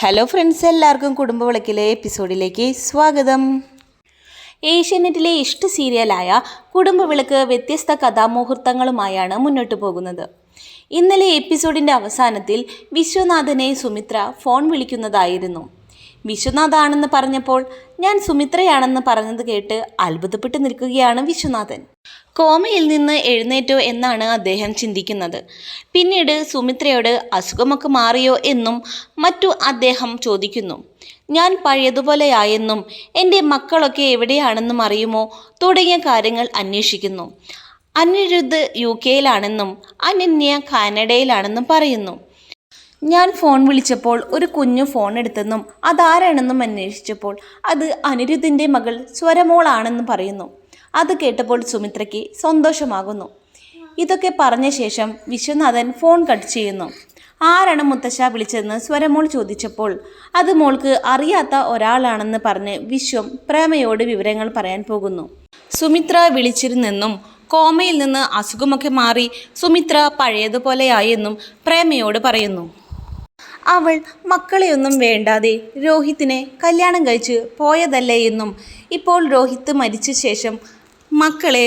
Hello friends, എല്ലാവർക്കും കുടുംബവിളക്കിലെ എപ്പിസോഡിലേക്ക് സ്വാഗതം. ഏഷ്യാനെറ്റിലെ ഇഷ്ട സീരിയലായ കുടുംബവിളക്ക് വ്യത്യസ്ത കഥാമുഹൂർത്തങ്ങളുമായാണ് മുന്നോട്ട് പോകുന്നത്. ഇന്നലെ എപ്പിസോഡിൻ്റെ അവസാനത്തിൽ വിശ്വനാഥനെ സുമിത്ര ഫോൺ വിളിക്കുന്നതായിരുന്നു. വിശ്വനാഥാണെന്ന് പറഞ്ഞപ്പോൾ ഞാൻ സുമിത്രയാണെന്ന് പറഞ്ഞത് കേട്ട് അത്ഭുതപ്പെട്ട് നിൽക്കുകയാണ് വിശ്വനാഥൻ. കോമയിൽ നിന്ന് എഴുന്നേറ്റോ എന്നാണ് അദ്ദേഹം ചിന്തിക്കുന്നത്. പിന്നീട് സുമിത്രയോട് അസുഖമൊക്കെ മാറിയോ എന്നും മറ്റു അദ്ദേഹം ചോദിക്കുന്നു. ഞാൻ പഴയതുപോലെയായെന്നും എൻ്റെ മക്കളൊക്കെ എവിടെയാണെന്നും അറിയുമോ തുടങ്ങിയ കാര്യങ്ങൾ അന്വേഷിക്കുന്നു. അനിരുദ്ധ് UK-യിലാണെന്നും അനന്യ കാനഡയിലാണെന്നും പറയുന്നു. ഞാൻ ഫോൺ വിളിച്ചപ്പോൾ ഒരു കുഞ്ഞു ഫോൺ എടുത്തെന്നും അതാരാണെന്നും അന്വേഷിച്ചപ്പോൾ അത് അനിരുദ്ധിൻ്റെ മകൾ സ്വരമോളാണെന്ന് പറയുന്നു. അത് കേട്ടപ്പോൾ സുമിത്രയ്ക്ക് സന്തോഷമാകുന്നു. ഇതൊക്കെ പറഞ്ഞ ശേഷം വിശ്വനാഥൻ ഫോൺ കട്ട് ചെയ്യുന്നു. ആരാണ് മുത്തശ്ശ വിളിച്ചതെന്ന് സ്വരമോൾ ചോദിച്ചപ്പോൾ അത് മോൾക്ക് അറിയാത്ത ഒരാളാണെന്ന് പറഞ്ഞ് വിശ്വം പ്രേമയോട് വിവരങ്ങൾ പറയാൻ പോകുന്നു. സുമിത്ര വിളിച്ചിരുന്നെന്നും കോമയിൽ നിന്ന് അസുഖമൊക്കെ മാറി സുമിത്ര പഴയതുപോലെയായെന്നും പ്രേമയോട് പറയുന്നു. അവൾ മക്കളെയൊന്നും വേണ്ടാതെ രോഹിത്തിനെ കല്യാണം കഴിച്ച് പോയതല്ലേ എന്നും ഇപ്പോൾ രോഹിത്ത് മരിച്ച ശേഷം മക്കളെ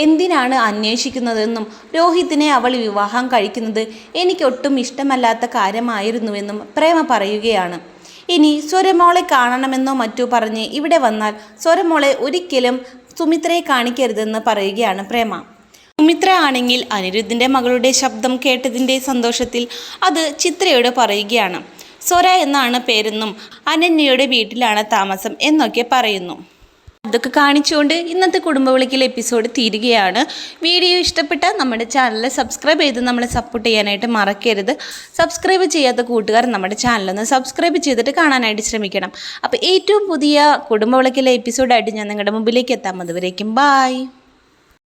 എന്തിനാണ് അന്വേഷിക്കുന്നതെന്നും രോഹിത്തിനെ അവൾ വിവാഹം കഴിക്കുന്നത് എനിക്കൊട്ടും ഇഷ്ടമല്ലാത്ത കാര്യമായിരുന്നുവെന്നും പ്രേമ പറയുകയാണ്. ഇനി സ്വരമോളെ കാണണമെന്നോ മറ്റോ പറഞ്ഞ് ഇവിടെ വന്നാൽ സ്വരമോളെ ഒരിക്കലും സുമിത്രയെ കാണിക്കരുതെന്ന് പറയുകയാണ് പ്രേമ. സുമിത്ര ആണെങ്കിൽ അനിരുദ്ധിൻ്റെ മകളുടെ ശബ്ദം കേട്ടതിൻ്റെ സന്തോഷത്തിൽ അത് ചിത്രയോട് പറയുകയാണ്. സ്വര എന്നാണ് പേരെന്നും അനന്യയുടെ വീട്ടിലാണ് താമസം എന്നൊക്കെ പറയുന്നു. ഇതൊക്കെ കാണിച്ചുകൊണ്ട് ഇന്നത്തെ കുടുംബവിളക്കിലെ എപ്പിസോഡ് തീരുകയാണ്. വീഡിയോ ഇഷ്ടപ്പെട്ട നമ്മുടെ ചാനൽ സബ്സ്ക്രൈബ് ചെയ്ത് നമ്മളെ സപ്പോർട്ട് ചെയ്യാനായിട്ട് മറക്കരുത്. സബ്സ്ക്രൈബ് ചെയ്യാത്ത കൂട്ടുകാർ നമ്മുടെ ചാനലൊന്ന് സബ്സ്ക്രൈബ് ചെയ്തിട്ട് കാണാനായിട്ട് ശ്രമിക്കണം. അപ്പോൾ ഏറ്റവും പുതിയ കുടുംബവിളക്കിലെ എപ്പിസോഡായിട്ട് ഞാൻ നിങ്ങളുടെ മുമ്പിലേക്ക് എത്താം. അതുവരേക്കും ബായ്.